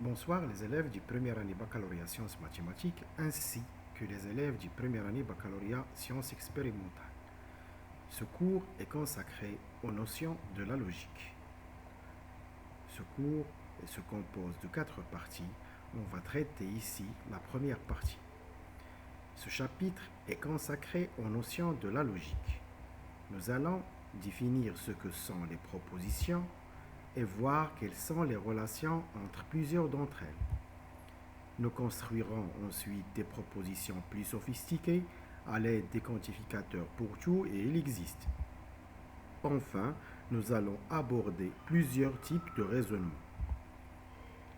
Bonsoir les élèves du première année baccalauréat sciences mathématiques ainsi que les élèves du première année baccalauréat sciences expérimentales. Ce cours est consacré aux notions de la logique. Ce cours se compose de 4 parties. On va traiter ici la première partie. Ce chapitre est consacré aux notions de la logique. Nous allons définir ce que sont les propositions et voir quelles sont les relations entre plusieurs d'entre elles. Nous construirons ensuite des propositions plus sophistiquées à l'aide des quantificateurs pour tout et il existe. Enfin, nous allons aborder plusieurs types de raisonnement.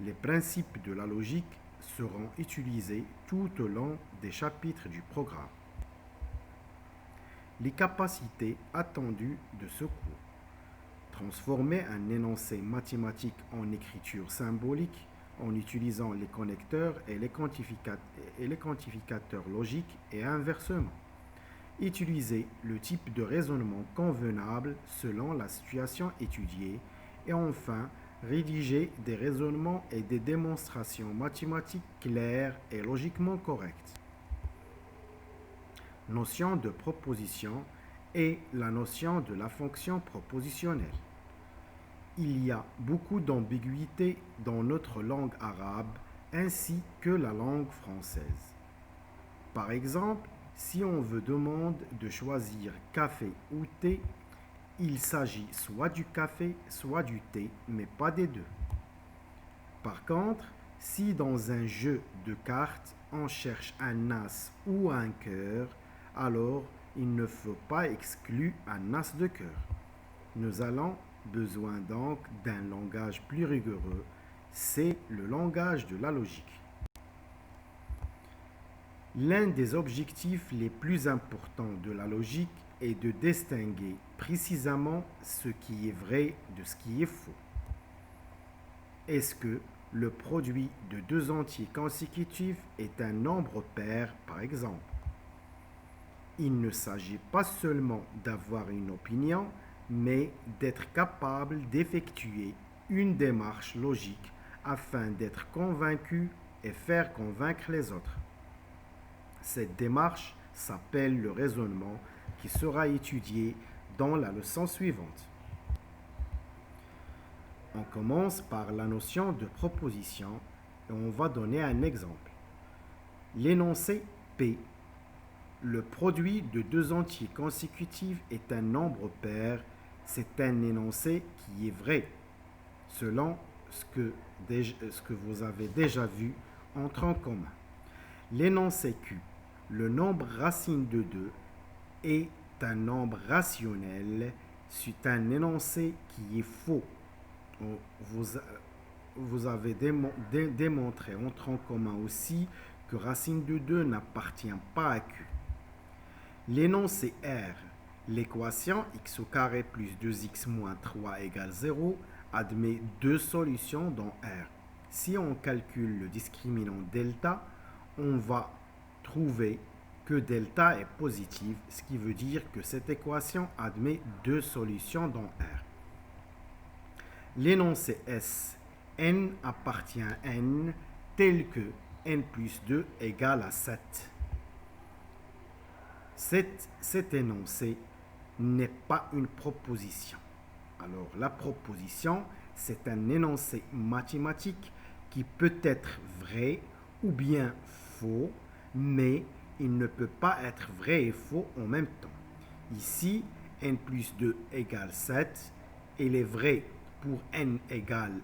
Les principes de la logique seront utilisés tout au long des chapitres du programme. Les capacités attendues de ce cours. Transformer un énoncé mathématique en écriture symbolique en utilisant les connecteurs et les quantificateurs logiques et inversement. Utiliser le type de raisonnement convenable selon la situation étudiée et enfin rédiger des raisonnements et des démonstrations mathématiques claires et logiquement correctes. Notion de proposition et la notion de la fonction propositionnelle. Il y a beaucoup d'ambiguïté dans notre langue arabe ainsi que la langue française. Par exemple, si on vous demande de choisir café ou thé, il s'agit soit du café, soit du thé, mais pas des deux. Par contre, si dans un jeu de cartes, on cherche un as ou un cœur, alors il ne faut pas exclure un as de cœur. Nous allons besoin donc d'un langage plus rigoureux, c'est le langage de la logique. L'un des objectifs les plus importants de la logique est de distinguer précisément ce qui est vrai de ce qui est faux. Est-ce que le produit de deux entiers consécutifs est un nombre pair, par exemple? Il ne s'agit pas seulement d'avoir une opinion, mais d'être capable d'effectuer une démarche logique afin d'être convaincu et faire convaincre les autres. Cette démarche s'appelle le raisonnement qui sera étudié dans la leçon suivante. On commence par la notion de proposition et on va donner un exemple. L'énoncé P, le produit de deux entiers consécutifs est un nombre pair, c'est un énoncé qui est vrai, selon ce que vous avez déjà vu entre en commun. L'énoncé Q, le nombre racine de 2 est un nombre rationnel, c'est un énoncé qui est faux. Vous avez démontré entre en commun aussi que racine de 2 n'appartient pas à Q. L'énoncé R, l'équation x au carré plus 2x moins 3 égale 0 admet deux solutions dans R. Si on calcule le discriminant delta, on va trouver que delta est positif, ce qui veut dire que cette équation admet deux solutions dans R. L'énoncé S, n appartient à n tel que n plus 2 égale à 7. Cet énoncé n'est pas une proposition. Alors la proposition, c'est un énoncé mathématique qui peut être vrai ou bien faux, mais il ne peut pas être vrai et faux en même temps. Ici, n plus 2 égale 7, il est vrai pour n égale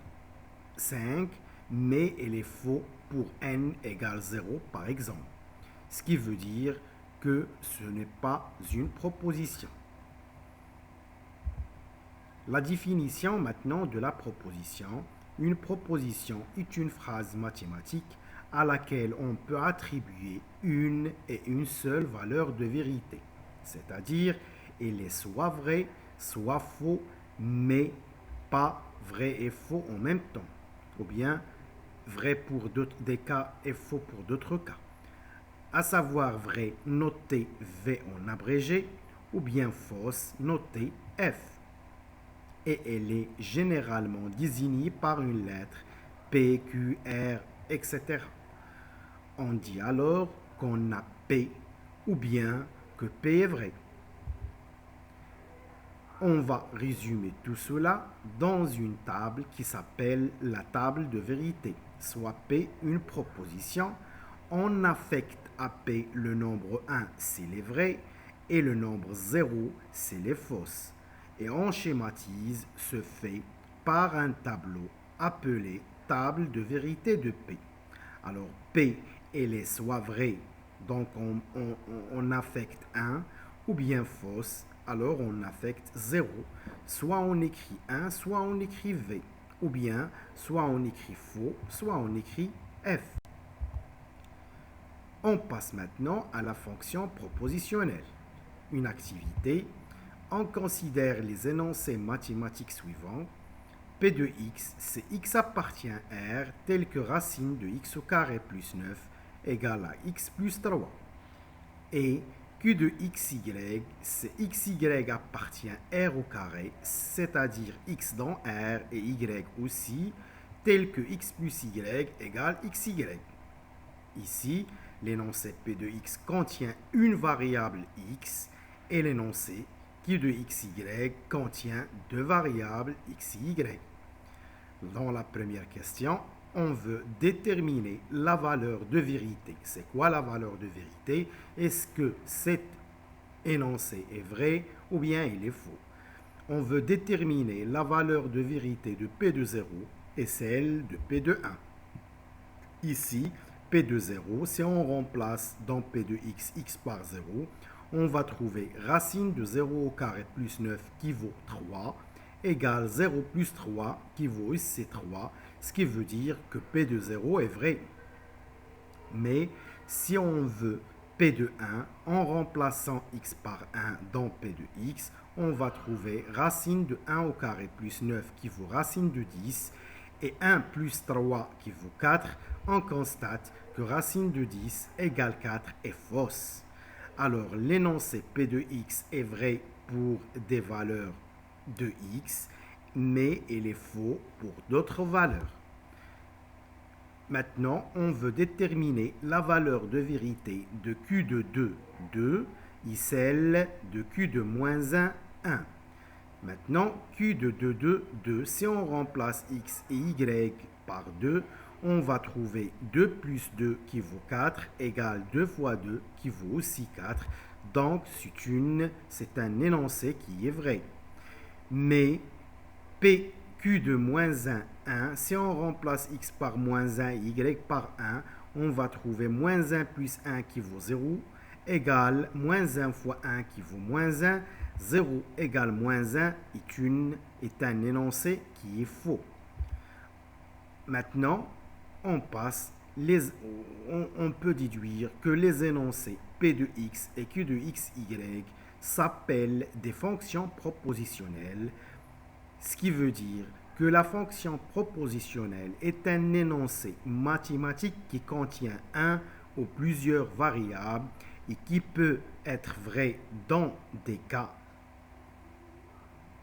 5, mais il est faux pour n égale 0 par exemple. Ce qui veut dire que ce n'est pas une proposition. La définition maintenant de la proposition. Une proposition est une phrase mathématique à laquelle on peut attribuer une et une seule valeur de vérité. C'est-à-dire, elle est soit vrai, soit faux, mais pas vrai et faux en même temps. Ou bien vrai pour des cas et faux pour d'autres cas. À savoir vrai, notez V en abrégé, ou bien fausse, notez F. Et elle est généralement désignée par une lettre P, Q, R, etc. On dit alors qu'on a P ou bien que P est vrai. On va résumer tout cela dans une table qui s'appelle la table de vérité. Soit P une proposition, on affecte à P le nombre 1 s'il est vrai et le nombre 0 s'il est fausse. Et on schématise ce fait par un tableau appelé table de vérité de P. Alors P, elle est soit vraie, donc on affecte 1, ou bien fausse, alors on affecte 0. Soit on écrit 1, soit on écrit V, ou bien soit on écrit faux, soit on écrit F. On passe maintenant à la fonction propositionnelle. Une activité, on considère les énoncés mathématiques suivants. P de x, c'est x appartient à R, tel que racine de x au carré plus 9 égale à x plus 3. Et Q de xy, c'est xy appartient à R au carré, c'est-à-dire x dans R et y aussi, tel que x plus y égale xy. Ici, l'énoncé P de x contient une variable x et l'énoncé Q de xy contient deux variables x et y. Dans la première question, on veut déterminer la valeur de vérité. C'est quoi la valeur de vérité? Est-ce que cet énoncé est vrai ou bien il est faux? On veut déterminer la valeur de vérité de P de 0 et celle de P de 1. Ici, P de 0, si on remplace dans P de x, x par 0, on va trouver racine de 0 au carré plus 9 qui vaut 3 égale 0 plus 3 qui vaut aussi 3, ce qui veut dire que P de 0 est vrai. Mais si on veut P de 1, en remplaçant x par 1 dans P de x, on va trouver racine de 1 au carré plus 9 qui vaut racine de 10 et 1 plus 3 qui vaut 4, on constate que racine de 10 égale 4 est fausse. Alors l'énoncé P de x est vrai pour des valeurs de x, mais il est faux pour d'autres valeurs. Maintenant, on veut déterminer la valeur de vérité de Q de 2, 2, et celle de Q de moins 1, 1. Maintenant, Q de 2, 2, 2, si on remplace x et y par 2, on va trouver 2 plus 2 qui vaut 4 égale 2 fois 2 qui vaut aussi 4. Donc, c'est un énoncé qui est vrai. Mais PQ de moins 1, 1, si on remplace x par moins 1 et y par 1, on va trouver moins 1 plus 1 qui vaut 0 égale moins 1 fois 1 qui vaut moins 1. 0 égale moins 1 est un énoncé qui est faux. Maintenant, on peut déduire que les énoncés P de x et Q de xy s'appellent des fonctions propositionnelles, ce qui veut dire que la fonction propositionnelle est un énoncé mathématique qui contient un ou plusieurs variables et qui peut être vrai dans des cas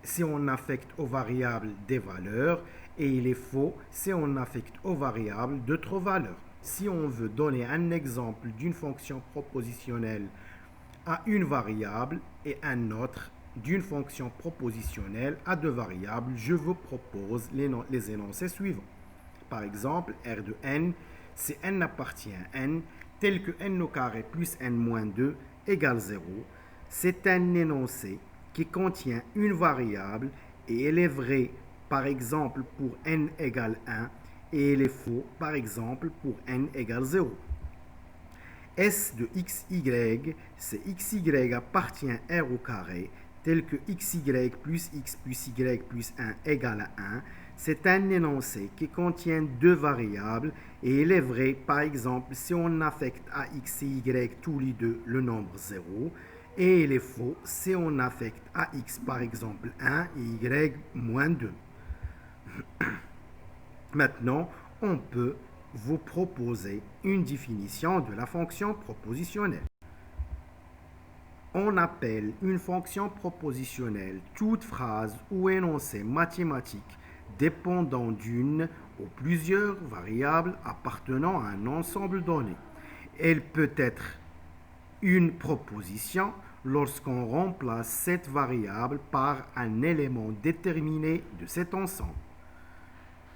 si on affecte aux variables des valeurs et il est faux si on affecte aux variables d'autres valeurs. Si on veut donner un exemple d'une fonction propositionnelle à une variable et un autre d'une fonction propositionnelle à deux variables, je vous propose les énoncés suivants. Par exemple, R de n, si n appartient à n, tel que n au carré plus n moins 2 égale 0, c'est un énoncé qui contient une variable et elle est vraie par exemple pour n égale 1 et elle est faux par exemple pour n égale 0. S de xy, c'est xy appartient à r au carré, tel que xy plus x plus y plus 1 égale à 1. C'est un énoncé qui contient deux variables et il est vrai, par exemple, si on affecte à x et y tous les deux le nombre 0. Et il est faux si on affecte à x, par exemple, 1 et y moins 2. Maintenant, on peut vous proposer une définition de la fonction propositionnelle. On appelle une fonction propositionnelle toute phrase ou énoncé mathématique dépendant d'une ou plusieurs variables appartenant à un ensemble donné. Elle peut être une proposition lorsqu'on remplace cette variable par un élément déterminé de cet ensemble.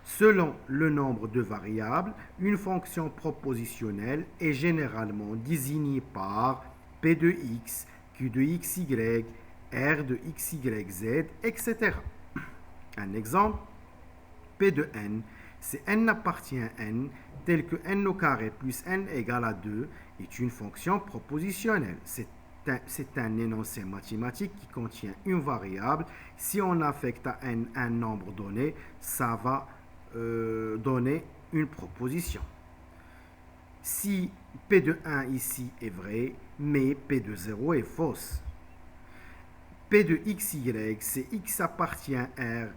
Selon le nombre de variables, une fonction propositionnelle est généralement désignée par P de x, Q de xy, R de xyz, etc. Un exemple, P de n, si n appartient à n, tel que n au carré plus n égale à 2, est une fonction propositionnelle. C'est un énoncé mathématique qui contient une variable. Si on affecte à n un nombre donné, ça va donner une proposition. Si P de 1 ici est vrai, mais P de 0 est fausse. P de xy, c'est x appartient à R,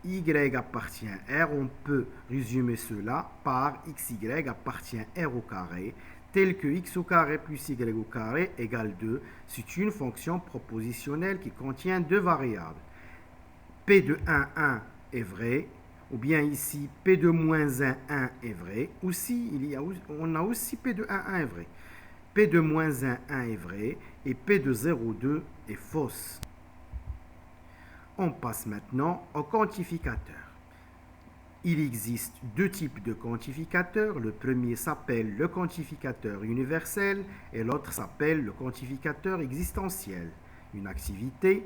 y appartient à R, on peut résumer cela par xy appartient à R au carré, tel que x au carré plus y au carré égale 2. C'est une fonction propositionnelle qui contient deux variables. P de 1, 1 est vrai, ou bien ici P de moins 1, 1 est vrai. Aussi, on a aussi P de 1, 1 est vrai. P de moins 1, 1 est vrai, et P de 0, 2 est fausse. On passe maintenant au quantificateur. Il existe deux types de quantificateurs. Le premier s'appelle le quantificateur universel et l'autre s'appelle le quantificateur existentiel. Une activité,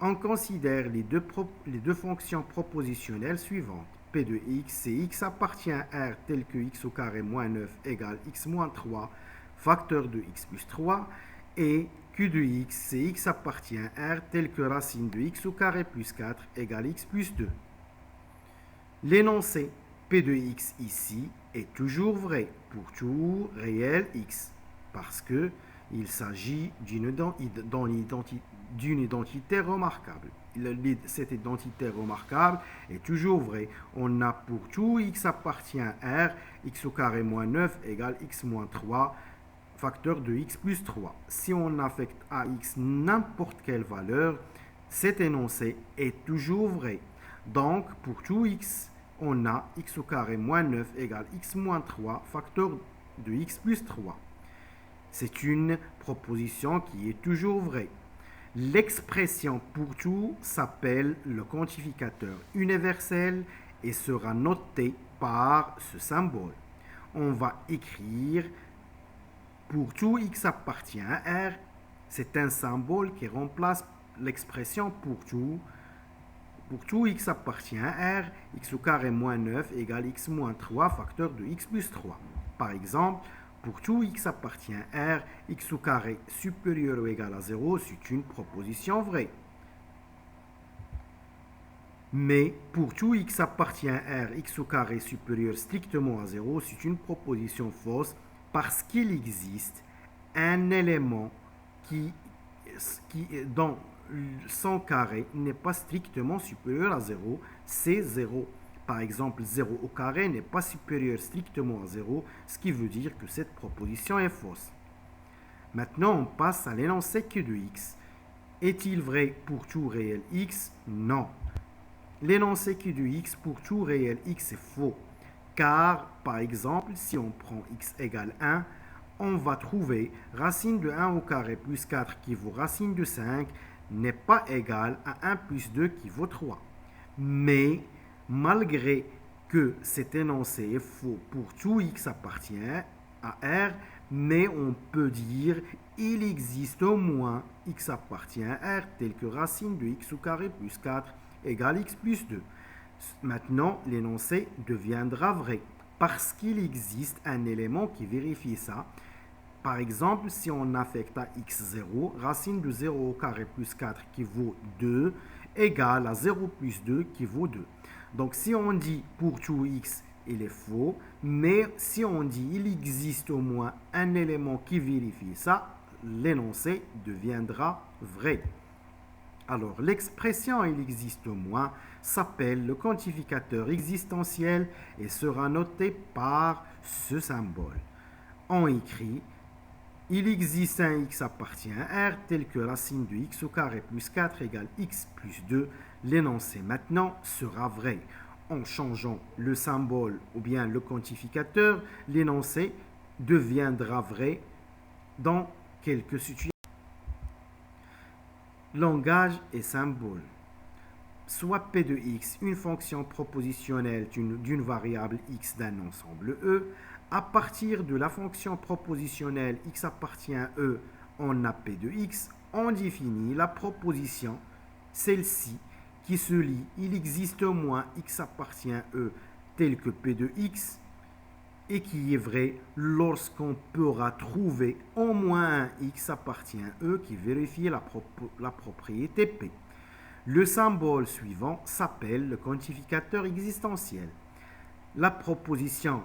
on considère les deux fonctions propositionnelles suivantes. P de x, c'est x appartient à R tel que x au carré moins 9 égale x moins 3, facteur de x plus 3, et Q de x, c'est x appartient à R tel que racine de x au carré plus 4 égale x plus 2. L'énoncé P de x ici est toujours vrai pour tout réel x, parce qu'il s'agit d'une identité remarquable. Cette identité remarquable est toujours vraie. On a pour tout x appartient à R, x au carré moins 9 égale x moins 3, facteur de x plus 3. Si on affecte à x n'importe quelle valeur, cet énoncé est toujours vrai. Donc, pour tout x, on a x au carré moins 9 égale x moins 3, facteur de x plus 3. C'est une proposition qui est toujours vraie. L'expression pour tout s'appelle le quantificateur universel et sera notée par ce symbole. On va écrire pour tout x appartient à R. C'est un symbole qui remplace l'expression pour tout. Pour tout x appartient à R, x au carré moins 9 égale x moins 3, facteur de x plus 3. Par exemple, pour tout x appartient à R, x au carré supérieur ou égal à 0, c'est une proposition vraie. Mais pour tout x appartient à R, x au carré supérieur strictement à 0, c'est une proposition fausse parce qu'il existe un élément dont son carré n'est pas strictement supérieur à 0, c'est 0. Par exemple, 0 au carré n'est pas supérieur strictement à 0, ce qui veut dire que cette proposition est fausse. Maintenant, on passe à l'énoncé Q de x. Est-il vrai pour tout réel x? Non. L'énoncé Q de x pour tout réel x est faux. Car, par exemple, si on prend x égale 1, on va trouver racine de 1 au carré plus 4 qui vaut racine de 5 n'est pas égal à 1 plus 2 qui vaut 3. Mais, malgré que cet énoncé est faux pour tout x appartient à R, mais on peut dire il existe au moins x appartient à R tel que racine de x au carré plus 4 égale x plus 2. Maintenant, l'énoncé deviendra vrai parce qu'il existe un élément qui vérifie ça. Par exemple, si on affecte à x0, racine de 0 au carré plus 4 qui vaut 2 égale à 0 plus 2 qui vaut 2. Donc si on dit pour tout x, il est faux, mais si on dit il existe au moins un élément qui vérifie ça, l'énoncé deviendra vrai. Alors l'expression il existe au moins s'appelle le quantificateur existentiel et sera noté par ce symbole. On écrit il existe un x appartient à R tel que racine de x au carré plus 4 égale x plus 2. L'énoncé maintenant sera vrai. en changeant le symbole ou bien le quantificateur, l'énoncé deviendra vrai dans quelques situations. Langage et symbole. Soit P de x, une fonction propositionnelle d'une variable x d'un ensemble E, à partir de la fonction propositionnelle x appartient à E en a P de x, on définit la proposition, celle-ci, qui se lit il existe au moins x appartient à E tel que P de x, et qui est vrai lorsqu'on pourra trouver au moins un x appartient à E qui vérifie la propriété P. Le symbole suivant s'appelle le quantificateur existentiel. La proposition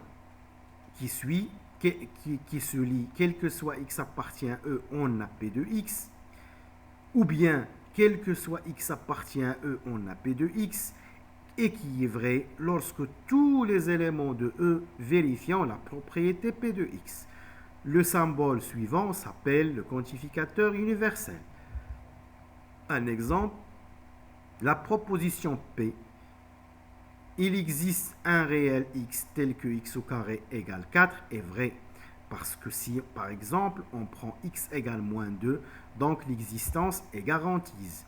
qui suit, qui se lit quel que soit x appartient à E, on a P de x, ou bien quel que soit x appartient à E, on a P de x, et qui est vrai lorsque tous les éléments de E vérifiant la propriété P de x. Le symbole suivant s'appelle le quantificateur universel. Un exemple, la proposition P, il existe un réel x tel que x au carré égale 4 est vrai. Parce que si, par exemple, on prend x égale moins 2, donc l'existence est garantie.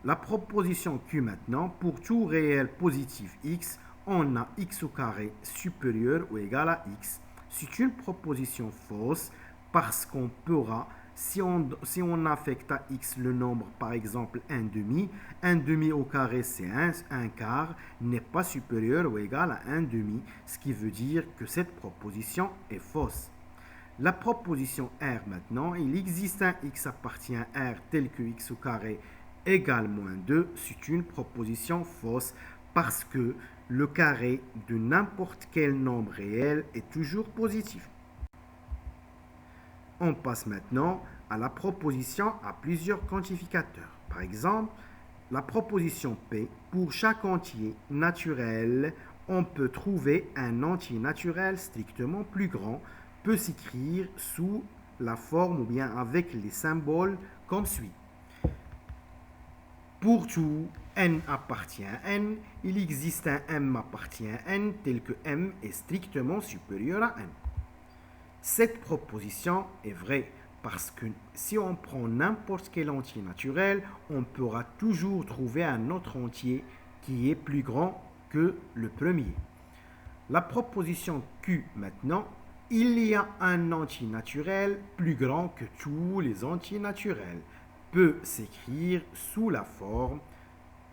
La proposition Q maintenant, pour tout réel positif x, on a x au carré supérieur ou égal à x. C'est une proposition fausse parce qu'on pourra, si on affecte à x le nombre, par exemple 1 demi au carré c'est 1 quart, n'est pas supérieur ou égal à 1 demi, ce qui veut dire que cette proposition est fausse. La proposition R maintenant, il existe un x appartient à R tel que x au carré égale moins 2, c'est une proposition fausse parce que le carré de n'importe quel nombre réel est toujours positif. On passe maintenant à la proposition à plusieurs quantificateurs. Par exemple, la proposition P, pour chaque entier naturel, on peut trouver un entier naturel strictement plus grand, peut s'écrire sous la forme ou bien avec les symboles comme suit. Pour tout n appartient à n, il existe un m appartient à n tel que m est strictement supérieur à n. Cette proposition est vraie parce que si on prend n'importe quel entier naturel, on pourra toujours trouver un autre entier qui est plus grand que le premier. La proposition Q maintenant, il y a un entier naturel plus grand que tous les entiers naturels, peut s'écrire sous la forme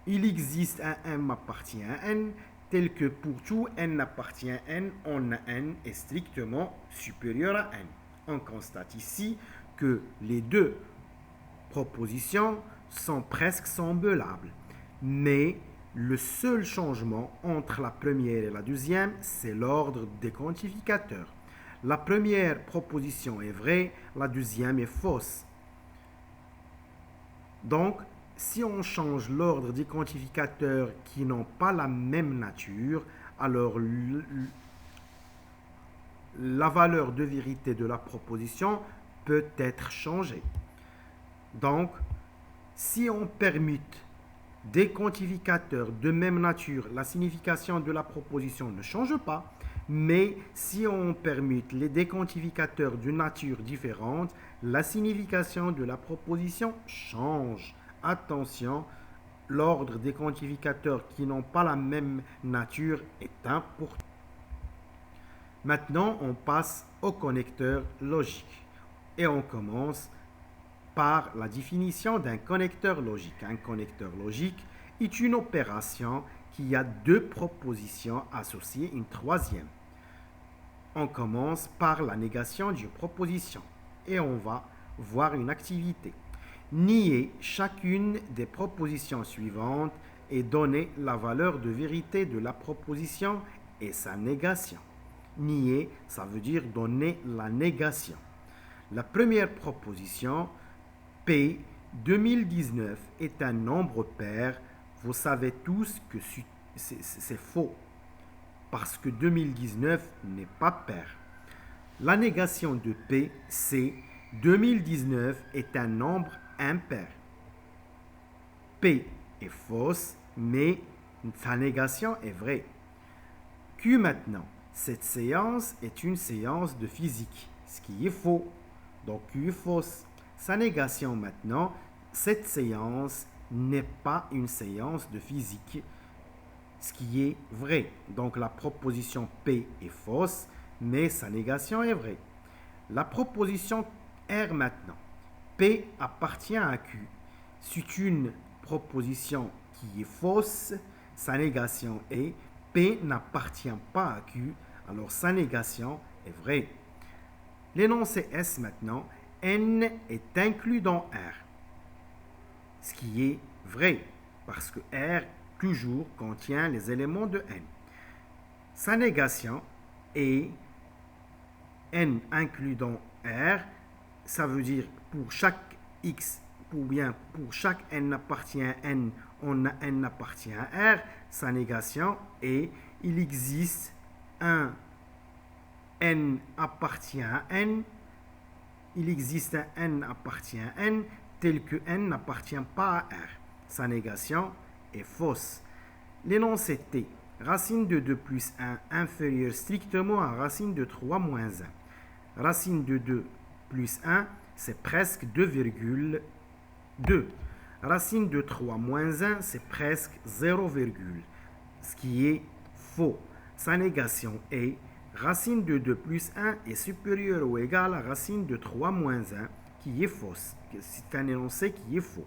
il existe un m appartient à n tel que pour tout n appartient à n, on a n est strictement supérieur à n. On constate ici que les deux propositions sont presque semblables, mais le seul changement entre la première et la deuxième, c'est l'ordre des quantificateurs. La première proposition est vraie, la deuxième est fausse. Donc, si on change l'ordre des quantificateurs qui n'ont pas la même nature, alors la valeur de vérité de la proposition peut être changée. Donc, si on permute des quantificateurs de même nature, la signification de la proposition ne change pas, mais si on permute des quantificateurs de nature différente, la signification de la proposition change. Attention, l'ordre des quantificateurs qui n'ont pas la même nature est important. Maintenant, on passe au connecteur logique. Et on commence par la définition d'un connecteur logique. Un connecteur logique est une opération qui a deux propositions associées une troisième. On commence par la négation d'une proposition et on va voir une activité. Nier chacune des propositions suivantes et donner la valeur de vérité de la proposition et sa négation. Nier, ça veut dire donner la négation. La première proposition, P 2019 est un nombre pair. Vous savez tous que c'est faux parce que 2019 n'est pas pair. La négation de P, c'est 2019 est un nombre impair. P est fausse, mais Sa négation est vraie. Q maintenant. Cette séance est une séance de physique, ce qui est faux. Donc Q est fausse. Sa négation maintenant, cette séance n'est pas une séance de physique, ce qui est vrai. Donc la proposition P est fausse, mais sa négation est vraie. La proposition R maintenant. P appartient à Q. C'est une proposition qui est fausse, sa négation est P n'appartient pas à Q, alors sa négation est vraie. L'énoncé S maintenant, N est inclus dans R, ce qui est vrai, parce que R toujours contient les éléments de N. Sa négation est N inclus dans R, ça veut dire pour chaque X, ou bien pour chaque N appartient à N, on a N appartient à R, sa négation est il existe un N appartient à N, il existe un N appartient à N, tel que N n'appartient pas à R. Sa négation est fausse. L'énoncé T, racine de 2 plus 1 inférieure strictement à racine de 3 moins 1. Racine de 2 plus 1, c'est presque 2,2. Racine de 3 moins 1, c'est presque 0, ce qui est faux. Sa négation est racine de 2 plus 1 est supérieure ou égale à racine de 3 moins 1, qui est fausse. C'est un énoncé qui est faux.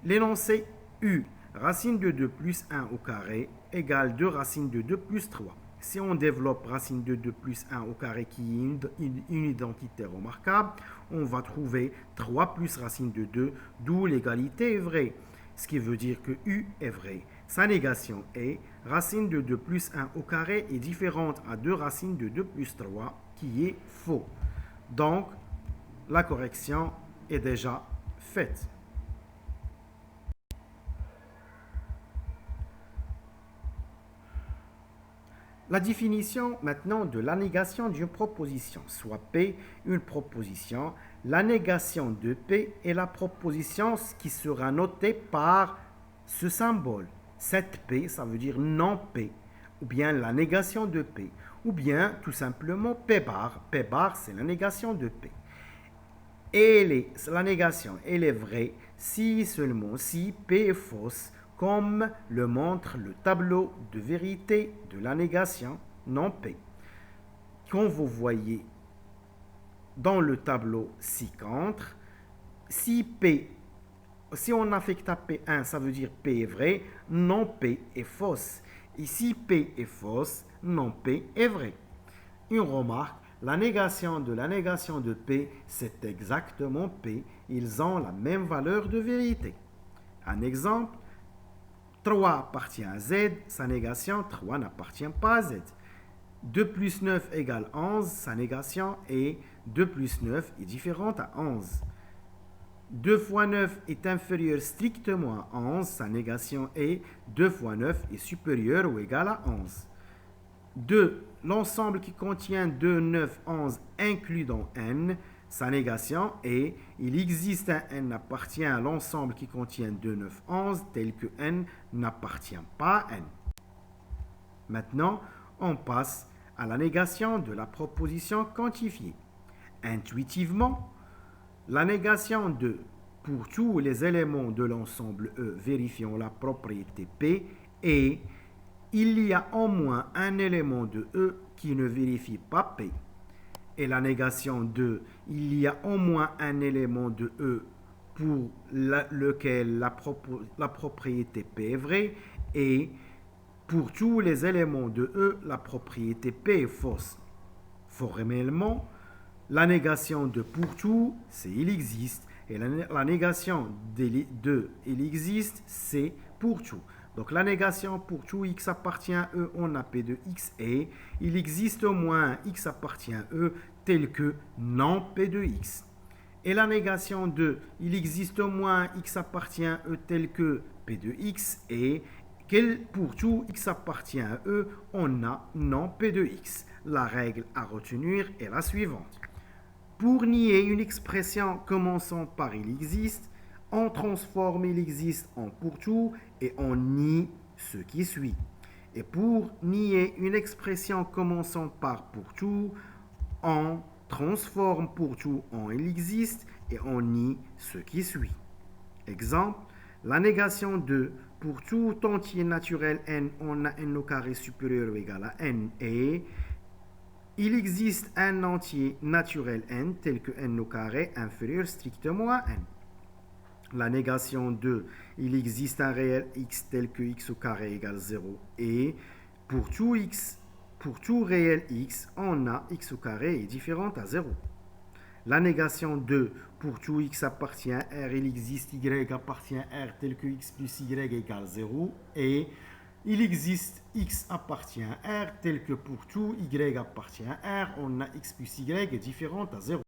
L'énoncé U, racine de 2 plus 1 au carré égale 2 racine de 2 plus 3. Si on développe racine de 2 plus 1 au carré qui est une identité remarquable, on va trouver 3 plus racine de 2, d'où l'égalité est vraie. Ce qui veut dire que U est vrai. Sa négation est racine de 2 plus 1 au carré est différente à 2 racines de 2 plus 3, qui est faux. Donc, la correction est déjà faite. La définition maintenant de la négation d'une proposition, soit P, une proposition, la négation de P est la proposition qui sera notée par ce symbole. Cette P, ça veut dire non P, ou bien la négation de P, ou bien tout simplement P bar. P bar, c'est la négation de P. Et la négation, elle est vraie si seulement si P est fausse, comme le montre le tableau de vérité de la négation non P. Quand vous voyez dans le tableau ci-contre, si on affecte à P1, ça veut dire P est vrai, non P est fausse. Et si P est fausse, non P est vrai. Une remarque, la négation de P, c'est exactement P. Ils ont la même valeur de vérité. Un exemple, 3 appartient à Z, sa négation 3 n'appartient pas à Z. 2 plus 9 égale 11, sa négation est 2 plus 9 est différente à 11. 2 fois 9 est inférieur strictement à 11, sa négation est 2 fois 9 est supérieur ou égal à 11. 2. L'ensemble qui contient 2, 9, 11 inclus dans N, sa négation est il existe un N appartient à l'ensemble qui contient 2, 9, 11 tel que N n'appartient pas à N. Maintenant, on passe à la négation de la proposition quantifiée. Intuitivement, la négation de pour tous les éléments de l'ensemble E vérifiant la propriété P est il y a au moins un élément de E qui ne vérifie pas P. Et la négation de il y a au moins un élément de E pour lequel la propriété P est vraie et pour tous les éléments de E, la propriété P est fausse. Formellement, la négation de pour tout, c'est il existe. Et la négation de il existe, c'est pour tout. Donc la négation pour tout x appartient à E, on a P de x et il existe au moins x appartient à E tel que non P de x. Et la négation de il existe au moins x appartient à E tel que P de x et pour tout x appartient à E, on a non P de x. La règle à retenir est la suivante. Pour nier une expression commençant par il existe, on transforme il existe en pour tout et on nie ce qui suit. Et pour nier une expression commençant par pour tout, on transforme pour tout en il existe et on nie ce qui suit. Exemple, la négation de pour tout entier naturel n, on a n au carré supérieur ou égal à n et il existe un entier naturel n tel que n au carré inférieur strictement à n. La négation de il existe un réel x tel que x au carré égale 0 et pour tout réel x, on a x au carré est différent à 0. La négation de pour tout x appartient à R, il existe y appartient à R tel que x plus y égale 0 et il existe x appartient à R tel que pour tout y appartient à R, on a x plus y est différent à 0.